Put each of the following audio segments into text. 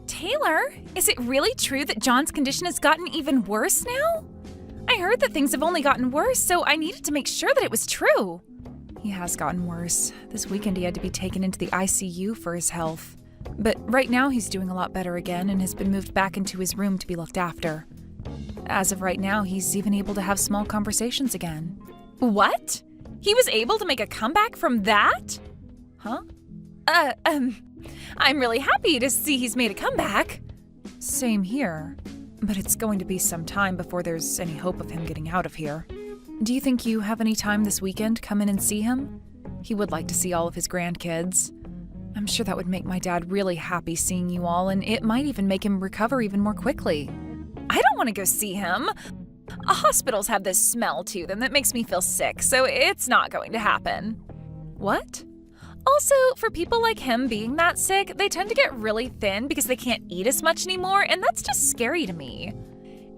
Taylor, is it really true that John's condition has gotten even worse now? I heard that things have only gotten worse, so I needed to make sure that it was true. He has gotten worse. This weekend he had to be taken into the ICU for his health. But right now he's doing a lot better again and has been moved back into his room to be looked after. As of right now, he's even able to have small conversations again. What? He was able to make a comeback from that? Huh? I'm really happy to see he's made a comeback. Same here. But it's going to be some time before there's any hope of him getting out of here. Do you think you have any time this weekend to come in and see him? He would like to see all of his grandkids. I'm sure that would make my dad really happy seeing you all, and it might even make him recover even more quickly. I don't want to go see him. Hospitals have this smell to them that makes me feel sick, so it's not going to happen. What? Also, for people like him being that sick, they tend to get really thin because they can't eat as much anymore, and that's just scary to me.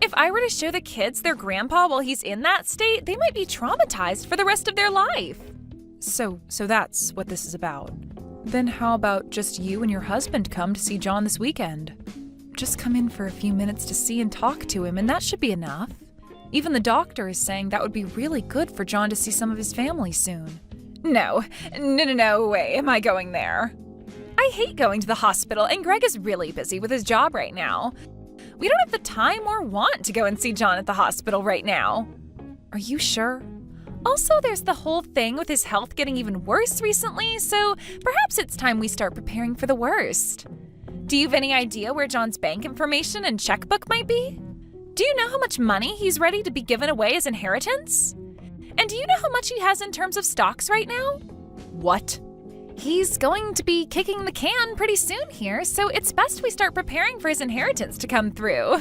If I were to show the kids their grandpa while he's in that state, they might be traumatized for the rest of their life. So that's what this is about. Then how about just you and your husband come to see John this weekend? Just come in for a few minutes to see and talk to him, and that should be enough. Even the doctor is saying that would be really good for John to see some of his family soon. No way am I going there. I hate going to the hospital, and Greg is really busy with his job right now. We don't have the time or want to go and see John at the hospital right now. Are you sure? Also, there's the whole thing with his health getting even worse recently, so perhaps it's time we start preparing for the worst. Do you have any idea where John's bank information and checkbook might be? Do you know how much money he's ready to be given away as inheritance? And do you know how much he has in terms of stocks right now? What? He's going to be kicking the can pretty soon here, so it's best we start preparing for his inheritance to come through.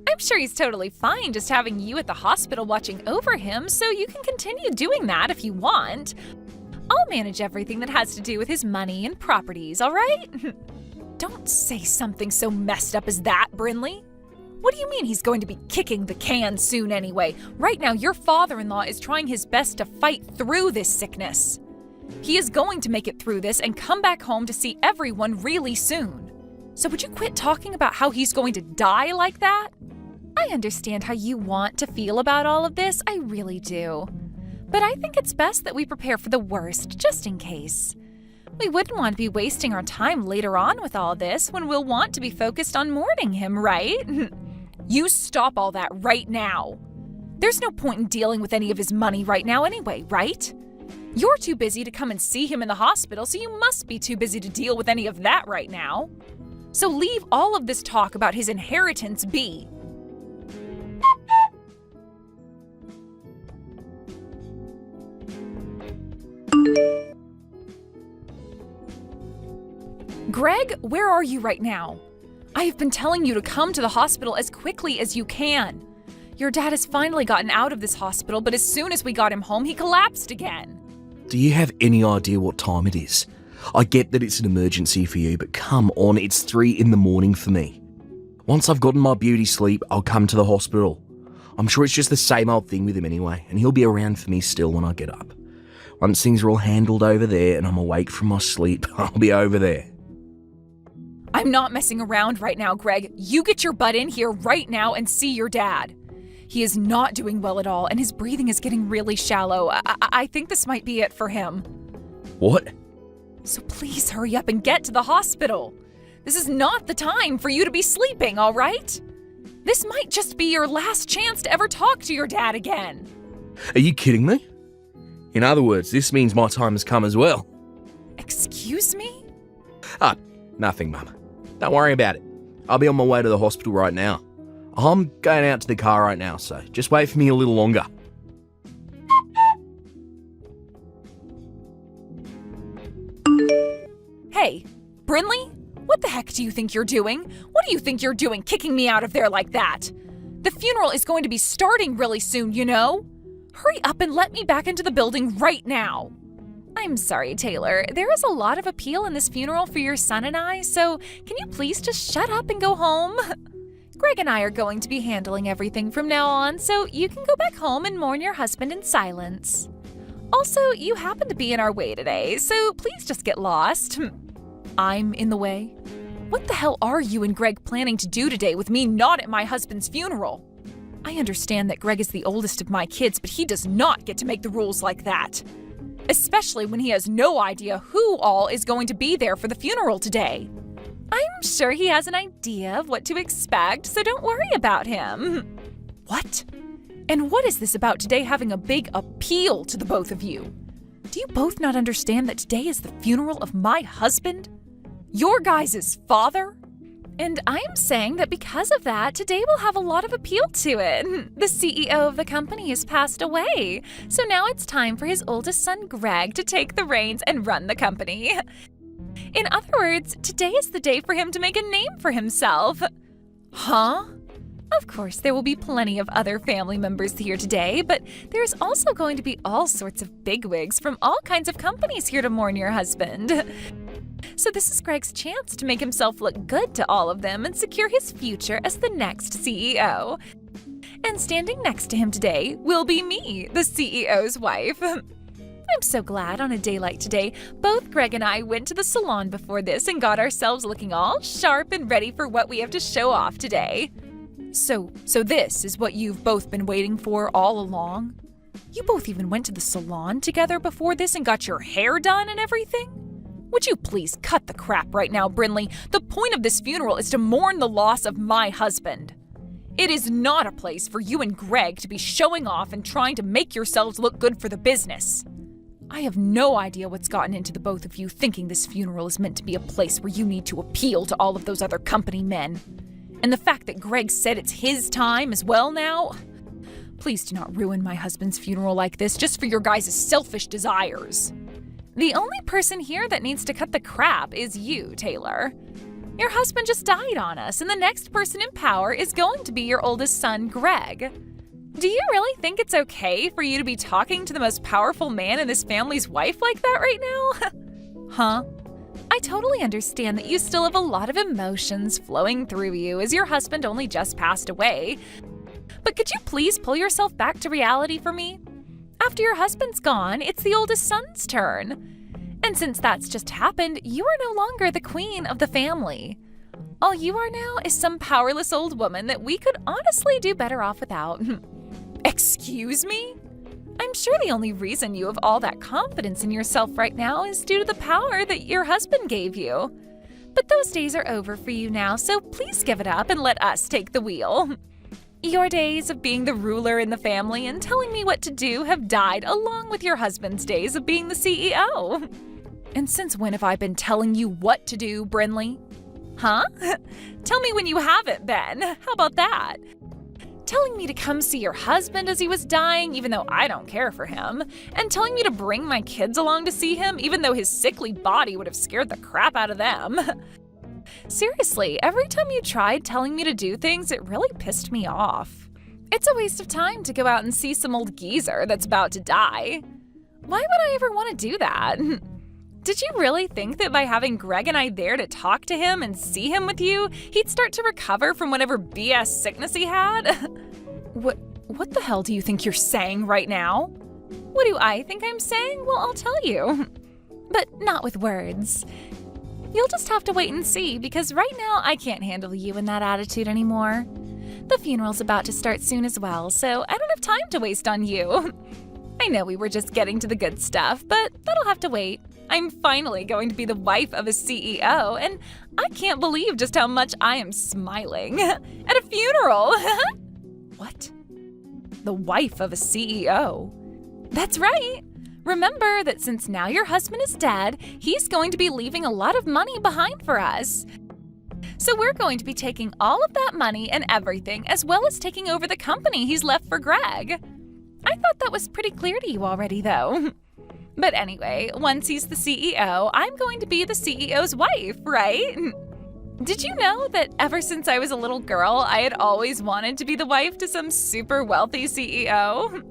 I'm sure he's totally fine just having you at the hospital watching over him, so you can continue doing that if you want. I'll manage everything that has to do with his money and properties, all right? Don't say something so messed up as that, Brinley. What do you mean he's going to be kicking the can soon anyway? Right now, your father-in-law is trying his best to fight through this sickness. He is going to make it through this and come back home to see everyone really soon. So would you quit talking about how he's going to die like that? I understand how you want to feel about all of this, I really do. But I think it's best that we prepare for the worst, just in case. We wouldn't want to be wasting our time later on with all this when we'll want to be focused on mourning him, right? You stop all that right now. There's no point in dealing with any of his money right now anyway, right? You're too busy to come and see him in the hospital, so you must be too busy to deal with any of that right now. So leave all of this talk about his inheritance be. Greg, where are you right now? I have been telling you to come to the hospital as quickly as you can. Your dad has finally gotten out of this hospital, but as soon as we got him home, he collapsed again. Do you have any idea what time it is? I get that it's an emergency for you, but come on, it's 3 a.m. for me. Once I've gotten my beauty sleep, I'll come to the hospital. I'm sure it's just the same old thing with him anyway, and he'll be around for me still when I get up. Once things are all handled over there and I'm awake from my sleep, I'll be over there. I'm not messing around right now, Greg. You get your butt in here right now and see your dad. He is not doing well at all, and his breathing is getting really shallow. I think this might be it for him. What? So please hurry up and get to the hospital. This is not the time for you to be sleeping, all right? This might just be your last chance to ever talk to your dad again. Are you kidding me? In other words, this means my time has come as well. Excuse me? Nothing, Mum. Don't worry about it. I'll be on my way to the hospital right now. I'm going out to the car right now, so just wait for me a little longer. Hey, Brinley, what the heck do you think you're doing? What do you think you're doing kicking me out of there like that? The funeral is going to be starting really soon, you know? Hurry up and let me back into the building right now. I'm sorry, Taylor. There is a lot of appeal in this funeral for your son and I, so can you please just shut up and go home? Greg and I are going to be handling everything from now on, so you can go back home and mourn your husband in silence. Also, you happen to be in our way today, so please just get lost. I'm in the way? What the hell are you and Greg planning to do today with me not at my husband's funeral? I understand that Greg is the oldest of my kids, but he does not get to make the rules like that. Especially when he has no idea who all is going to be there for the funeral today. I'm sure he has an idea of what to expect, so don't worry about him. What? And what is this about today having a big appeal to the both of you? Do you both not understand that today is the funeral of my husband? Your guys' father? And I'm saying that because of that, today will have a lot of appeal to it. The CEO of the company has passed away, so now it's time for his oldest son, Greg, to take the reins and run the company. In other words, today is the day for him to make a name for himself. Huh? Of course, there will be plenty of other family members here today, but there's also going to be all sorts of bigwigs from all kinds of companies here to mourn your husband. So this is Greg's chance to make himself look good to all of them and secure his future as the next CEO. And standing next to him today will be me, the CEO's wife. I'm so glad on a day like today, both Greg and I went to the salon before this and got ourselves looking all sharp and ready for what we have to show off today. So this is what you've both been waiting for all along? You both even went to the salon together before this and got your hair done and everything? Would you please cut the crap right now, Brinley? The point of this funeral is to mourn the loss of my husband. It is not a place for you and Greg to be showing off and trying to make yourselves look good for the business. I have no idea what's gotten into the both of you thinking this funeral is meant to be a place where you need to appeal to all of those other company men. And the fact that Greg said it's his time as well now? Please do not ruin my husband's funeral like this just for your guys' selfish desires. The only person here that needs to cut the crap is you, Taylor. Your husband just died on us, and the next person in power is going to be your oldest son, Greg. Do you really think it's okay for you to be talking to the most powerful man in this family's wife like that right now? Huh? I totally understand that you still have a lot of emotions flowing through you as your husband only just passed away. But could you please pull yourself back to reality for me? After your husband's gone, it's the oldest son's turn. And since that's just happened, you are no longer the queen of the family. All you are now is some powerless old woman that we could honestly do better off without. Excuse me? I'm sure the only reason you have all that confidence in yourself right now is due to the power that your husband gave you. But those days are over for you now, so please give it up and let us take the wheel. Your days of being the ruler in the family and telling me what to do have died along with your husband's days of being the CEO. And since when have I been telling you what to do, Brinley? Huh? Tell me when you haven't been. How about that? Telling me to come see your husband as he was dying, even though I don't care for him, and telling me to bring my kids along to see him, even though his sickly body would have scared the crap out of them. Seriously, every time you tried telling me to do things, it really pissed me off. It's a waste of time to go out and see some old geezer that's about to die. Why would I ever want to do that? Did you really think that by having Greg and I there to talk to him and see him with you, he'd start to recover from whatever BS sickness he had? What the hell do you think you're saying right now? What do I think I'm saying? Well, I'll tell you. But not with words. You'll just have to wait and see, because right now I can't handle you in that attitude anymore. The funeral's about to start soon as well, so I don't have time to waste on you. I know we were just getting to the good stuff, but that'll have to wait. I'm finally going to be the wife of a CEO, and I can't believe just how much I am smiling at a funeral. What? The wife of a CEO? That's right. Remember that since now your husband is dead, he's going to be leaving a lot of money behind for us. So we're going to be taking all of that money and everything, as well as taking over the company he's left for Greg. I thought that was pretty clear to you already, though. But anyway, once he's the CEO, I'm going to be the CEO's wife, right? Did you know that ever since I was a little girl, I had always wanted to be the wife to some super wealthy CEO?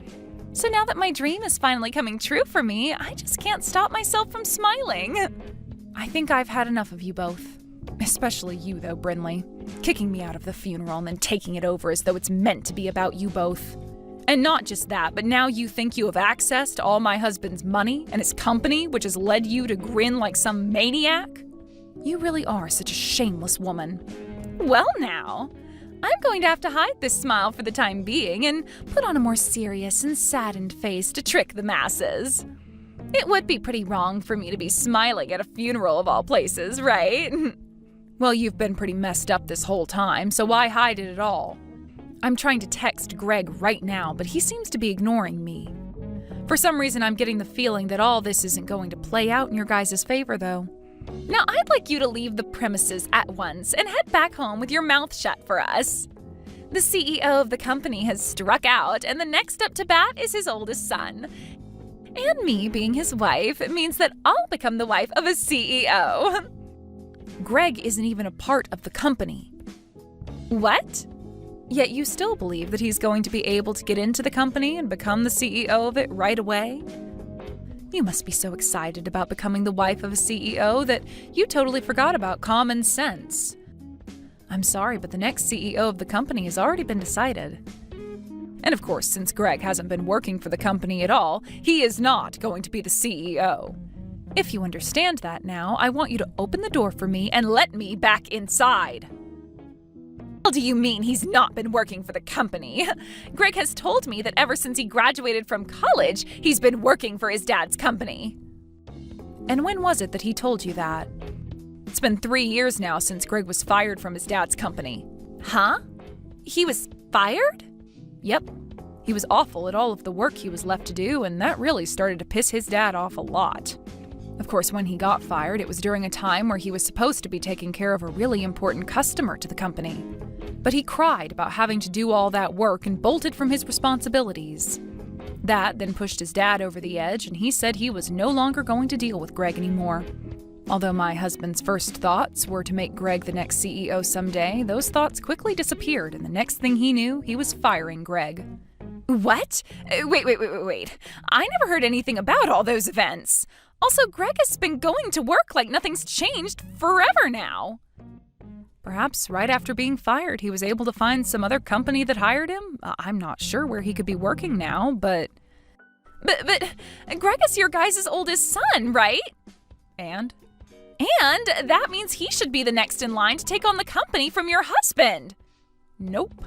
So now that my dream is finally coming true for me, I just can't stop myself from smiling. I think I've had enough of you both. Especially you, though, Brinley. Kicking me out of the funeral and then taking it over as though it's meant to be about you both. And not just that, but now you think you have access to all my husband's money and his company, which has led you to grin like some maniac? You really are such a shameless woman. Well now, I'm going to have to hide this smile for the time being and put on a more serious and saddened face to trick the masses. It would be pretty wrong for me to be smiling at a funeral of all places, right? Well, you've been pretty messed up this whole time, so why hide it at all? I'm trying to text Greg right now, but he seems to be ignoring me. For some reason, I'm getting the feeling that all this isn't going to play out in your guys' favor, though. Now, I'd like you to leave the premises at once and head back home with your mouth shut for us. The CEO of the company has struck out, and the next up to bat is his oldest son. And me being his wife means that I'll become the wife of a CEO. Greg isn't even a part of the company. What? Yet you still believe that he's going to be able to get into the company and become the CEO of it right away? You must be so excited about becoming the wife of a CEO that you totally forgot about common sense. I'm sorry, but the next CEO of the company has already been decided. And of course, since Greg hasn't been working for the company at all, he is not going to be the CEO. If you understand that now, I want you to open the door for me and let me back inside. What do you mean he's not been working for the company? Greg has told me that ever since he graduated from college, he's been working for his dad's company. And when was it that he told you that? It's been 3 years now since Greg was fired from his dad's company. Huh? He was fired? Yep. He was awful at all of the work he was left to do, and that really started to piss his dad off a lot. Of course, when he got fired, it was during a time where he was supposed to be taking care of a really important customer to the company. But he cried about having to do all that work and bolted from his responsibilities. That then pushed his dad over the edge, and he said he was no longer going to deal with Greg anymore. Although my husband's first thoughts were to make Greg the next CEO someday, those thoughts quickly disappeared, and the next thing he knew, he was firing Greg. What? Wait. I never heard anything about all those events. Also, Greg has been going to work like nothing's changed forever now. Perhaps right after being fired, he was able to find some other company that hired him. I'm not sure where he could be working now, but Greg is your guys' oldest son, right? And that means he should be the next in line to take on the company from your husband. Nope.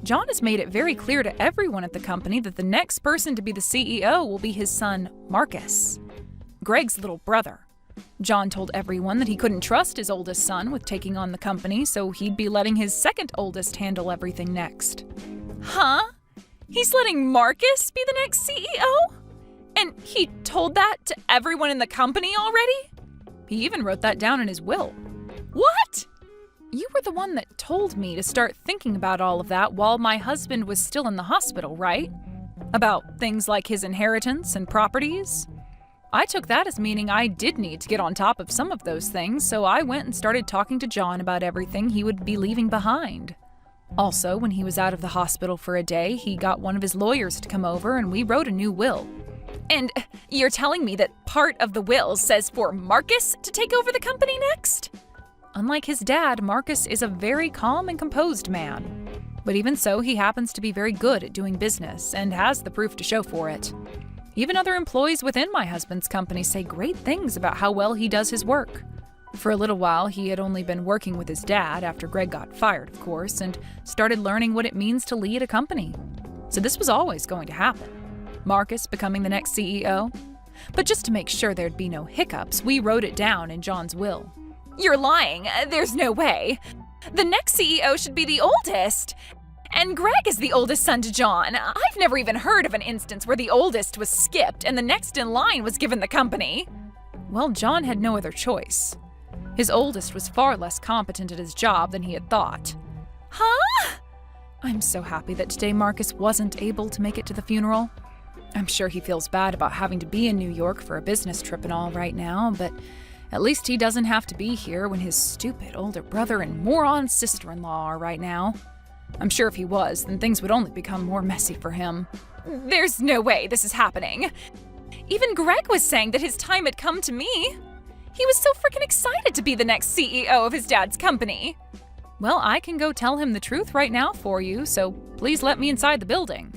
John has made it very clear to everyone at the company that the next person to be the CEO will be his son, Marcus, Greg's little brother. John told everyone that he couldn't trust his oldest son with taking on the company, so he'd be letting his second oldest handle everything next. Huh? He's letting Marcus be the next CEO? And he told that to everyone in the company already? He even wrote that down in his will. What? You were the one that told me to start thinking about all of that while my husband was still in the hospital, right? About things like his inheritance and properties? I took that as meaning I did need to get on top of some of those things, so I went and started talking to John about everything he would be leaving behind. Also, when he was out of the hospital for a day, he got one of his lawyers to come over and we wrote a new will. And you're telling me that part of the will says for Marcus to take over the company next? Unlike his dad, Marcus is a very calm and composed man. But even so, he happens to be very good at doing business and has the proof to show for it. Even other employees within my husband's company say great things about how well he does his work. For a little while, he had only been working with his dad after Greg got fired, of course, and started learning what it means to lead a company. So this was always going to happen. Marcus becoming the next CEO. But just to make sure there'd be no hiccups, we wrote it down in John's will. You're lying. There's no way. The next CEO should be the oldest. And Greg is the oldest son to John. I've never even heard of an instance where the oldest was skipped and the next in line was given the company. Well, John had no other choice. His oldest was far less competent at his job than he had thought. Huh? I'm so happy that today Marcus wasn't able to make it to the funeral. I'm sure he feels bad about having to be in New York for a business trip and all right now, but at least he doesn't have to be here when his stupid older brother and moron sister-in-law are right now. I'm sure if he was, then things would only become more messy for him. There's no way this is happening. Even Greg was saying that his time had come to me. He was so freaking excited to be the next CEO of his dad's company. Well, I can go tell him the truth right now for you, so please let me inside the building.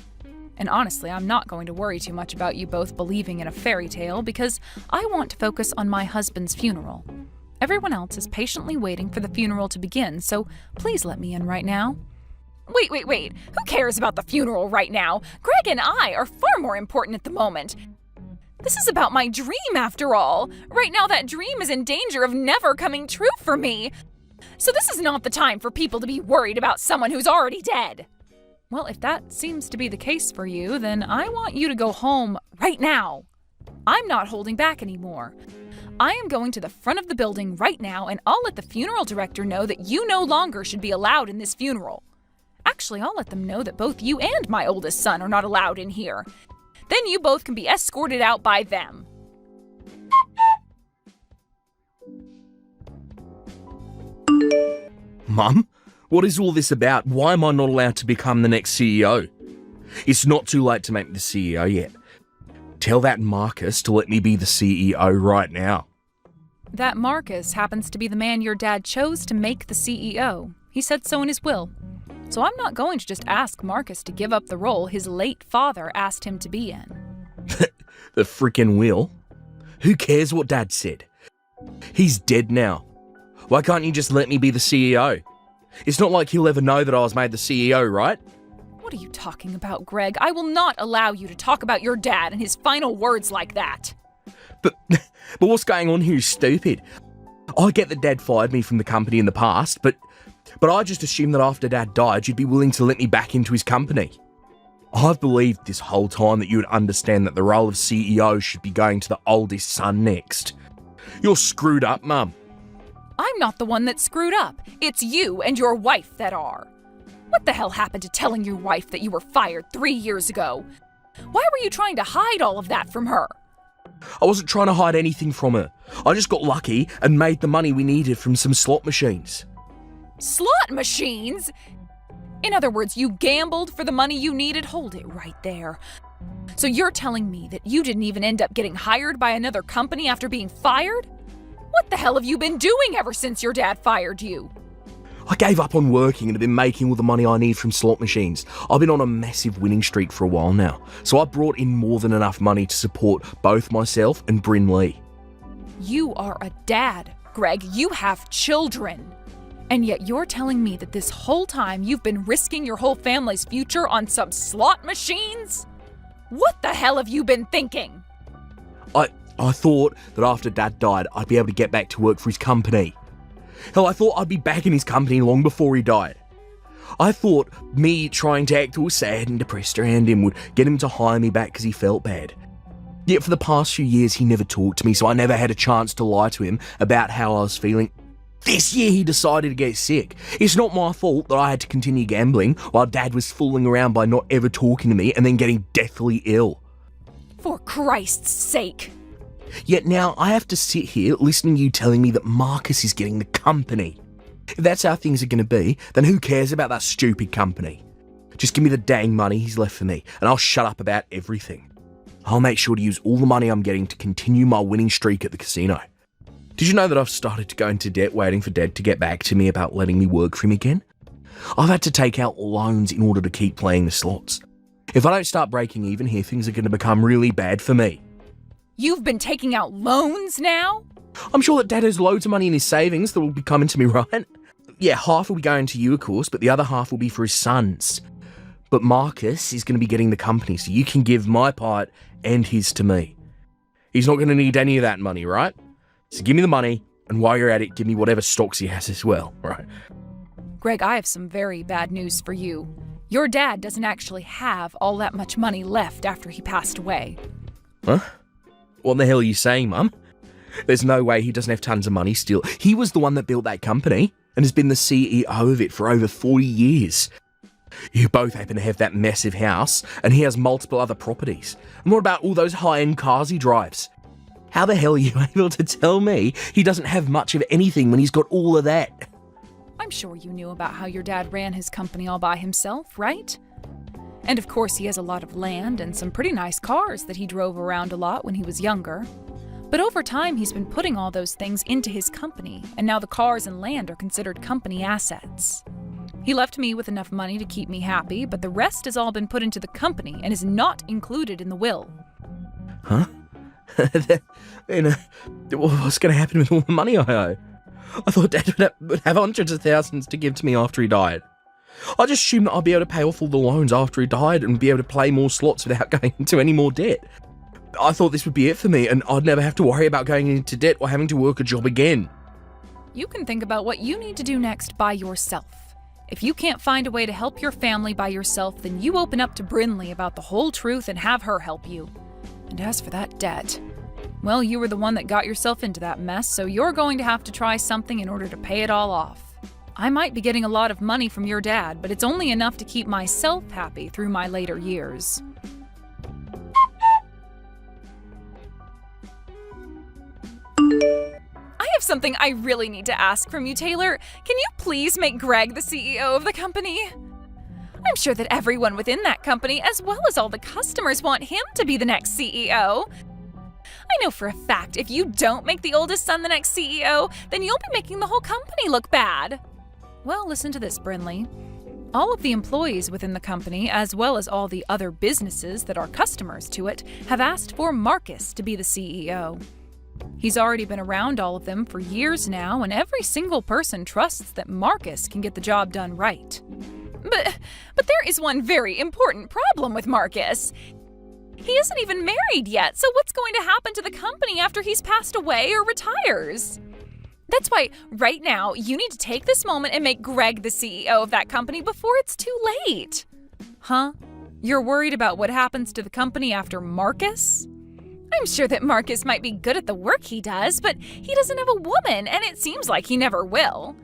And honestly, I'm not going to worry too much about you both believing in a fairy tale because I want to focus on my husband's funeral. Everyone else is patiently waiting for the funeral to begin, so please let me in right now. Wait. Who cares about the funeral right now? Greg and I are far more important at the moment. This is about my dream, after all. Right now, that dream is in danger of never coming true for me. So this is not the time for people to be worried about someone who's already dead. Well, if that seems to be the case for you, then I want you to go home right now. I'm not holding back anymore. I am going to the front of the building right now, and I'll let the funeral director know that you no longer should be allowed in this funeral. Actually, I'll let them know that both you and my oldest son are not allowed in here. Then you both can be escorted out by them. Mum, what is all this about? Why am I not allowed to become the next CEO? It's not too late to make me the CEO yet. Tell that Marcus to let me be the CEO right now. That Marcus happens to be the man your dad chose to make the CEO. He said so in his will. So I'm not going to just ask Marcus to give up the role his late father asked him to be in. The frickin' will? Who cares what Dad said? He's dead now. Why can't you just let me be the CEO? It's not like he'll ever know that I was made the CEO, right? What are you talking about, Greg? I will not allow you to talk about your dad and his final words like that. But what's going on here is stupid. I get that Dad fired me from the company in the past, but I just assumed that after Dad died, you'd be willing to let me back into his company. I've believed this whole time that you would understand that the role of CEO should be going to the oldest son next. You're screwed up, Mum. I'm not the one that's screwed up. It's you and your wife that are. What the hell happened to telling your wife that you were fired 3 years ago? Why were you trying to hide all of that from her? I wasn't trying to hide anything from her. I just got lucky and made the money we needed from some slot machines. Slot machines? In other words, you gambled for the money you needed? Hold it right there. So you're telling me that you didn't even end up getting hired by another company after being fired? What the hell have you been doing ever since your dad fired you? I gave up on working and have been making all the money I need from slot machines. I've been on a massive winning streak for a while now, so I brought in more than enough money to support both myself and Bryn Lee. You are a dad, Greg. You have children. And yet you're telling me that this whole time you've been risking your whole family's future on some slot machines? What the hell have you been thinking? I thought that after Dad died, I'd be able to get back to work for his company. Hell, I thought I'd be back in his company long before he died. I thought me trying to act all sad and depressed around him would get him to hire me back because he felt bad. Yet for the past few years, he never talked to me, so I never had a chance to lie to him about how I was feeling. This year, he decided to get sick. It's not my fault that I had to continue gambling while Dad was fooling around by not ever talking to me and then getting deathly ill. For Christ's sake. Yet now I have to sit here listening to you telling me that Marcus is getting the company. If that's how things are going to be, then who cares about that stupid company? Just give me the dang money he's left for me, and I'll shut up about everything. I'll make sure to use all the money I'm getting to continue my winning streak at the casino. Did you know that I've started to go into debt waiting for Dad to get back to me about letting me work for him again? I've had to take out loans in order to keep playing the slots. If I don't start breaking even here, things are going to become really bad for me. You've been taking out loans now? I'm sure that Dad has loads of money in his savings that will be coming to me, right? Yeah, half will be going to you, of course, but the other half will be for his sons. But Marcus is going to be getting the company, so you can give my part and his to me. He's not going to need any of that money, right? So give me the money, and while you're at it, give me whatever stocks he has as well, right? Greg, I have some very bad news for you. Your dad doesn't actually have all that much money left after he passed away. Huh? What the hell are you saying, Mum? There's no way he doesn't have tons of money still. He was the one that built that company and has been the CEO of it for over 40 years. You both happen to have that massive house, and he has multiple other properties. And what about all those high-end cars he drives? How the hell are you able to tell me he doesn't have much of anything when he's got all of that? I'm sure you knew about how your dad ran his company all by himself, right? And of course he has a lot of land and some pretty nice cars that he drove around a lot when he was younger. But over time he's been putting all those things into his company, and now the cars and land are considered company assets. He left me with enough money to keep me happy, but the rest has all been put into the company and is not included in the will. Huh? Then, what's going to happen with all the money I owe? I thought Dad would have hundreds of thousands to give to me after he died. I just assumed that I'd be able to pay off all the loans after he died and be able to play more slots without going into any more debt. I thought this would be it for me, and I'd never have to worry about going into debt or having to work a job again. You can think about what you need to do next by yourself. If you can't find a way to help your family by yourself, then you open up to Brinley about the whole truth and have her help you. And as for that debt, well, you were the one that got yourself into that mess, so you're going to have to try something in order to pay it all off. I might be getting a lot of money from your dad, but it's only enough to keep myself happy through my later years. I have something I really need to ask from you, Taylor. Can you please make Greg the CEO of the company? I'm sure that everyone within that company, as well as all the customers, want him to be the next CEO. I know for a fact if you don't make the oldest son the next CEO, then you'll be making the whole company look bad. Well, listen to this, Brinley. All of the employees within the company, as well as all the other businesses that are customers to it, have asked for Marcus to be the CEO. He's already been around all of them for years now, and every single person trusts that Marcus can get the job done right. But there is one very important problem with Marcus. He isn't even married yet, so what's going to happen to the company after he's passed away or retires? That's why, right now, you need to take this moment and make Greg the CEO of that company before it's too late. Huh? You're worried about what happens to the company after Marcus? I'm sure that Marcus might be good at the work he does, but he doesn't have a woman, and it seems like he never will.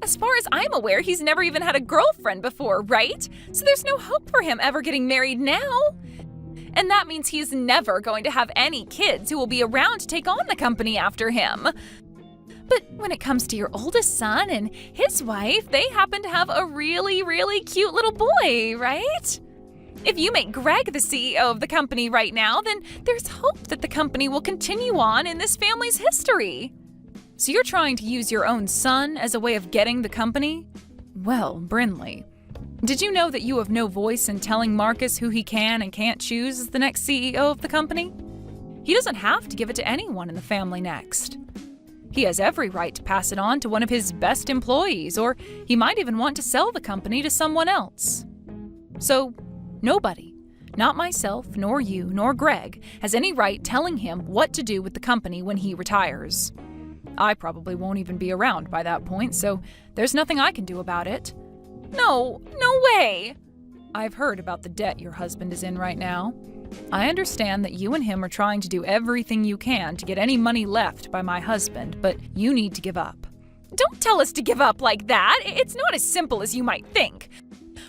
As far as I'm aware, he's never even had a girlfriend before, right? So there's no hope for him ever getting married now. And that means he's never going to have any kids who will be around to take on the company after him. But when it comes to your oldest son and his wife, they happen to have a really, really cute little boy, right? If you make Greg the CEO of the company right now, then there's hope that the company will continue on in this family's history. So you're trying to use your own son as a way of getting the company? Well, Brinley, did you know that you have no voice in telling Marcus who he can and can't choose as the next CEO of the company? He doesn't have to give it to anyone in the family next. He has every right to pass it on to one of his best employees, or he might even want to sell the company to someone else. So, nobody, not myself, nor you, nor Greg, has any right telling him what to do with the company when he retires. I probably won't even be around by that point, so there's nothing I can do about it. No way! I've heard about the debt your husband is in right now. I understand that you and him are trying to do everything you can to get any money left by my husband, but you need to give up. Don't tell us to give up like that. It's not as simple as you might think.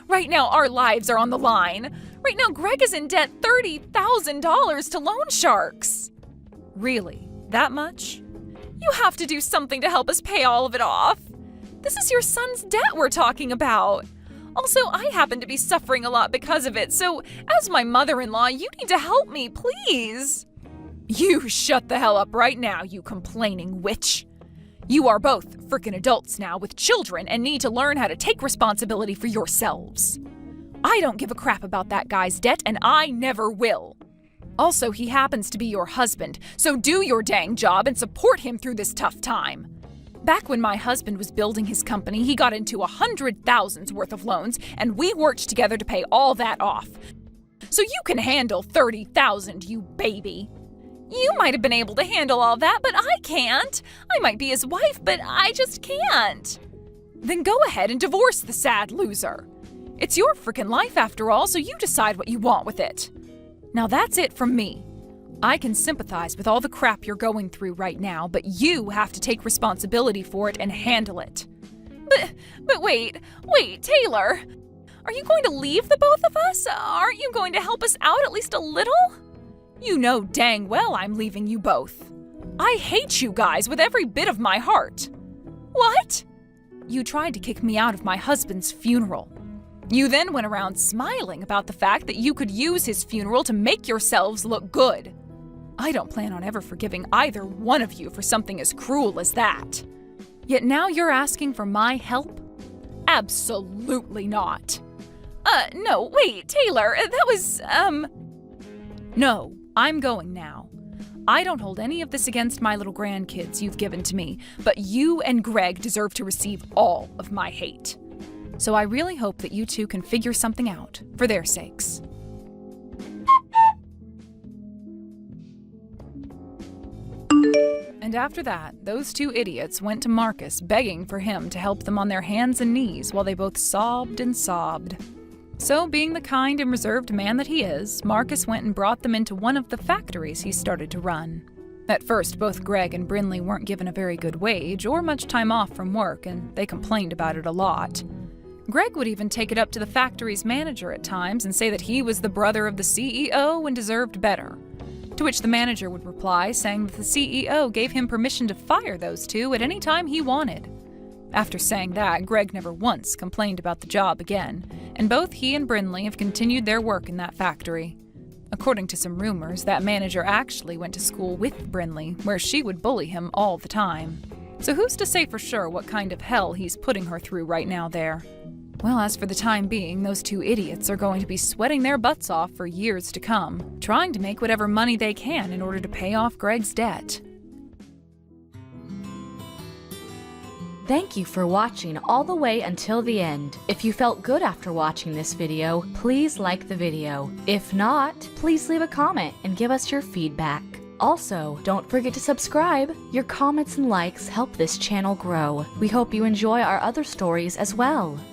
Right now, our lives are on the line. Right now, Greg is in debt $30,000 to loan sharks. Really? That much? You have to do something to help us pay all of it off. This is your son's debt we're talking about. Also, I happen to be suffering a lot because of it, so as my mother-in-law, you need to help me, please. You shut the hell up right now, you complaining witch. You are both frickin' adults now with children and need to learn how to take responsibility for yourselves. I don't give a crap about that guy's debt, and I never will. Also, he happens to be your husband, so do your dang job and support him through this tough time. Back when my husband was building his company, he got into $100,000 worth of loans, and we worked together to pay all that off. So you can handle $30,000, you baby. You might have been able to handle all that, but I can't. I might be his wife, but I just can't. Then go ahead and divorce the sad loser. It's your frickin' life after all, so you decide what you want with it. Now that's it from me. I can sympathize with all the crap you're going through right now, but you have to take responsibility for it and handle it. But wait, Taylor. Are you going to leave the both of us? Aren't you going to help us out at least a little? You know dang well I'm leaving you both. I hate you guys with every bit of my heart. What? You tried to kick me out of my husband's funeral. You then went around smiling about the fact that you could use his funeral to make yourselves look good. I don't plan on ever forgiving either one of you for something as cruel as that. Yet now you're asking for my help? Absolutely not. No, wait, Taylor, that was, No, I'm going now. I don't hold any of this against my little grandkids you've given to me, but you and Greg deserve to receive all of my hate. So I really hope that you two can figure something out, for their sakes. And after that, those two idiots went to Marcus begging for him to help them on their hands and knees while they both sobbed and sobbed. So, being the kind and reserved man that he is, Marcus went and brought them into one of the factories he started to run. At first, both Greg and Brinley weren't given a very good wage or much time off from work, and they complained about it a lot. Greg would even take it up to the factory's manager at times and say that he was the brother of the CEO and deserved better. To which the manager would reply saying that the CEO gave him permission to fire those two at any time he wanted. After saying that, Greg never once complained about the job again, and both he and Brinley have continued their work in that factory. According to some rumors, that manager actually went to school with Brinley, where she would bully him all the time. So who's to say for sure what kind of hell he's putting her through right now there? Well, as for the time being, those two idiots are going to be sweating their butts off for years to come, trying to make whatever money they can in order to pay off Greg's debt. Thank you for watching all the way until the end. If you felt good after watching this video, please like the video. If not, please leave a comment and give us your feedback. Also, don't forget to subscribe. Your comments and likes help this channel grow. We hope you enjoy our other stories as well.